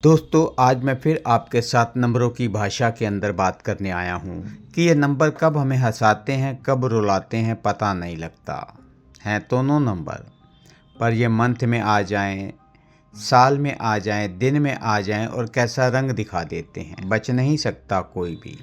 दोस्तों आज मैं फिर आपके साथ नंबरों की भाषा के अंदर बात करने आया हूँ कि ये नंबर कब हमें हंसाते हैं कब रुलाते हैं पता नहीं लगता। हैं दोनों नंबर, पर ये मंथ में आ जाएं, साल में आ जाएं, दिन में आ जाएं और कैसा रंग दिखा देते हैं, बच नहीं सकता कोई भी।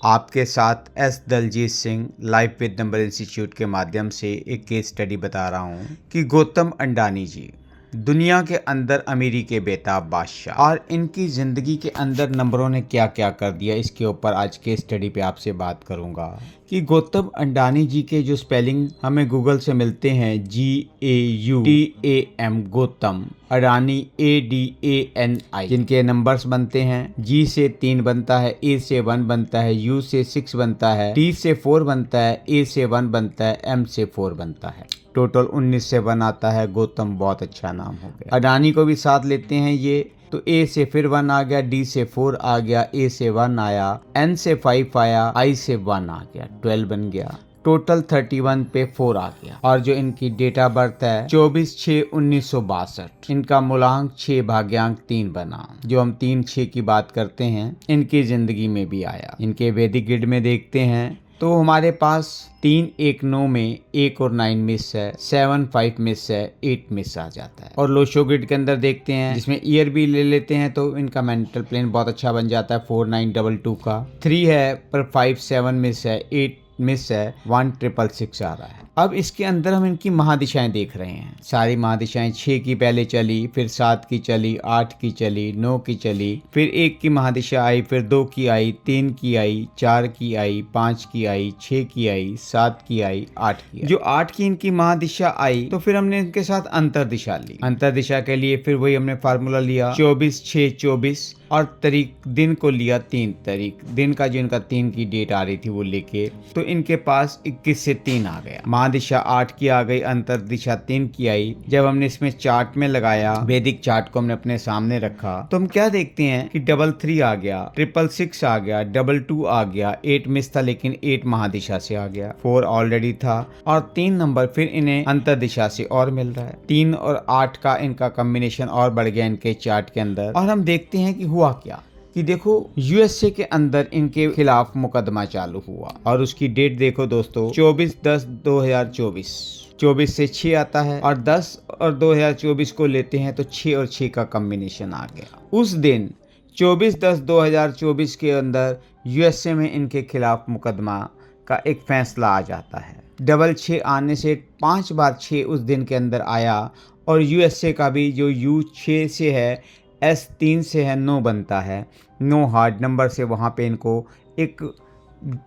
आपके साथ S Daljeet Singh live with number institute के माध्यम से एक केस स्टडी बता रहा हूँ कि गौतम अंडानी जी दुनिया के अंदर अमीरी के बेताब बादशाह, और इनकी ज़िंदगी के अंदर नंबरों ने क्या क्या कर दिया, इसके ऊपर आज के स्टडी पे आपसे बात करूंगा कि गौतम अंडानी जी के जो स्पेलिंग हमें गूगल से मिलते हैं GAUTAM गौतम, अडानी ADANI, जिनके नंबर्स बनते हैं G से 3 बनता है, A से 1 बनता है, U से 6 बनता है, D से 4 बनता है, A से 1 बनता है, M से 4 बनता है, टोटल 19 से 1 आता है। गौतम बहुत अच्छा नाम हो गया। अडानी को भी साथ लेते हैं ये तो A से फिर 1 आ गया, D से 4 आ गया, A से 1 आया, N से 5 आया, I से 1 आ गया, 12 बन गया, टोटल 31 पे 4 आ गया। और जो इनकी डेट ऑफ बर्थ है 24/6/1962, इनका मूलांक 6 भाग्यांक 3 बना। जो हम 3-6 की बात करते हैं इनकी जिंदगी में भी आया। इनके वैदिक ग्रिड में देखते हैं तो हमारे पास 3, 1, 9 में 1 और 9 मिस है, 7, 5 मिस है, 8 मिस आ जाता है। और लोशो ग्रिड के अंदर देखते हैं जिसमें ईयर भी ले लेते हैं तो इनका मेंटल प्लेन बहुत अच्छा बन जाता है। 4922 का 3 है पर 5, 7 मिस है, 8 मिस है, 1666 आ रहा है। अब इसके अंदर हम इनकी महादिशाएं देख रहे हैं। सारी महादिशाएं 6 की पहले चली, फिर 7 की चली, 8 की चली, 9 की चली, फिर 1 की महादिशा आई, फिर 2 की आई, 3 की आई, 4 की आई, 5 की आई, 6 की आई, 7 की आई, 8 की आई। जो 8 की इनकी महादिशा आई तो फिर हमने इनके साथ अंतर दिशा ली। अंतर दिशा के लिए फिर वही हमने फार्मूला लिया 24/6/24 और तारीख दिन को लिया 3 तारीख, दिन का जो इनका 3 की डेट आ रही थी वो लेके, तो इनके पास 21 से 3 आ गया। महादिशा 8 की आ गई, अंतर दिशा 3 की आई। जब हमने इसमें चार्ट में लगाया, वैदिक चार्ट को हमने अपने सामने रखा तो हम क्या देखते हैं कि 33 आ गया, 666 आ गया, 22 आ गया, 8 मिस था लेकिन 8 महादिशा से आ गया, 4 ऑलरेडी था और 3 नंबर फिर इन्हें अंतर दिशा से और मिल रहा है। 3 और 8 का इनका कॉम्बिनेशन और बढ़ गया इनके चार्ट के अंदर। और हम देखते हैं कि हुआ क्या कि देखो USA के अंदर इनके खिलाफ मुकदमा चालू हुआ और उसकी डेट देखो दोस्तों 24/10/2024। 24 से 6 आता है और 10 और 2024 को लेते हैं तो 6 और 6 का कॉम्बिनेशन आ गया। उस दिन 24/10/2024 के अंदर USA में इनके खिलाफ मुकदमा का एक फैसला आ जाता है। डबल 6 आने से 5 बार 6 उस दिन के अंदर आया और USA का भी जो U 6 से है, S 3 से है, 9 बनता है, 9 हार्ड नंबर से वहाँ पे इनको एक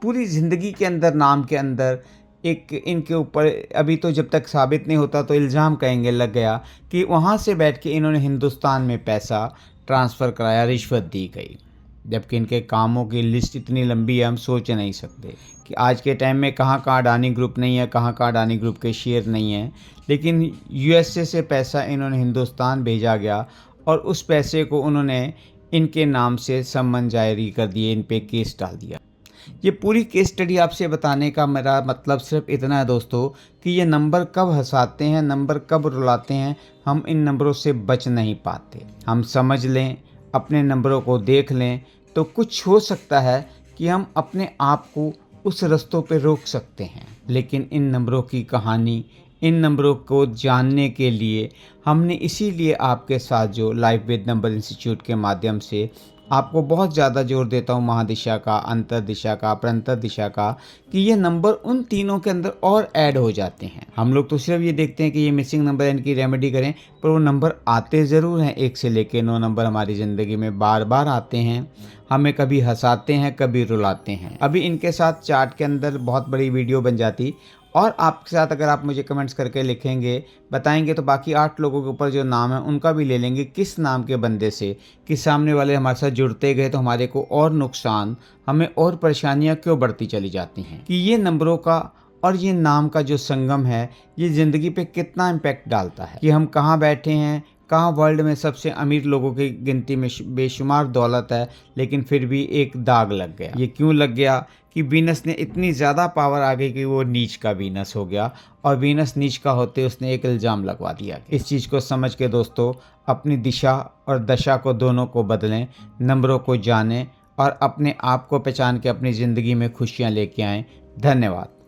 पूरी ज़िंदगी के अंदर नाम के अंदर एक इनके ऊपर अभी तो जब तक साबित नहीं होता तो इल्ज़ाम कहेंगे लग गया कि वहाँ से बैठ के इन्होंने हिंदुस्तान में पैसा ट्रांसफ़र कराया, रिश्वत दी गई। जबकि इनके कामों की लिस्ट इतनी लंबी है हम सोच नहीं सकते कि आज के टाइम में कहाँ कहाँ अडानी ग्रुप नहीं है, कहाँ कहाँ अडानी ग्रुप के शेयर नहीं हैं, लेकिन USA से पैसा इन्होंने हिंदुस्तान भेजा गया और उस पैसे को उन्होंने इनके नाम से सम्मन जारी कर दिए, इन पे केस डाल दिया। ये पूरी केस स्टडी आपसे बताने का मेरा मतलब सिर्फ इतना है दोस्तों कि ये नंबर कब हंसाते हैं, नंबर कब रुलाते हैं, हम इन नंबरों से बच नहीं पाते। हम समझ लें, अपने नंबरों को देख लें तो कुछ हो सकता है कि हम अपने आप को उस रास्तों पे रोक सकते हैं। लेकिन इन नंबरों की कहानी, इन नंबरों को जानने के लिए हमने इसीलिए आपके साथ जो लाइव विद नंबर इंस्टीट्यूट के माध्यम से आपको बहुत ज़्यादा जोर देता हूँ महादिशा का, अंतर दिशा का, प्रंतर दिशा का, कि ये नंबर उन तीनों के अंदर और ऐड हो जाते हैं। हम लोग तो सिर्फ ये देखते हैं कि ये मिसिंग नंबर है, इनकी रेमेडी करें, पर वो नंबर आते ज़रूर हैं। 1 से लेकर 9 नंबर हमारी ज़िंदगी में बार बार आते हैं, हमें कभी हंसाते हैं कभी रुलाते हैं। अभी इनके साथ चार्ट के अंदर बहुत बड़ी वीडियो बन जाती और आपके साथ अगर आप मुझे कमेंट्स करके लिखेंगे, बताएंगे तो बाकी 8 लोगों के ऊपर जो नाम है उनका भी ले लेंगे, किस नाम के बंदे से कि सामने वाले हमारे साथ जुड़ते गए तो हमारे को और नुकसान, हमें और परेशानियां क्यों बढ़ती चली जाती हैं। कि ये नंबरों का और ये नाम का जो संगम है ये ज़िंदगी पे कितना इम्पैक्ट डालता है, कि हम कहाँ बैठे हैं, कहाँ वर्ल्ड में सबसे अमीर लोगों की गिनती में बेशुमार दौलत है, लेकिन फिर भी एक दाग लग गया। ये क्यों लग गया कि वीनस ने इतनी ज़्यादा पावर आ गई कि वो नीच का वीनस हो गया, और वीनस नीच का होते उसने एक इल्ज़ाम लगवा दिया। इस चीज़ को समझ के दोस्तों अपनी दिशा और दशा को दोनों को बदलें, नंबरों को जानें और अपने आप को पहचान के अपनी ज़िंदगी में खुशियाँ लेके आएँ। धन्यवाद।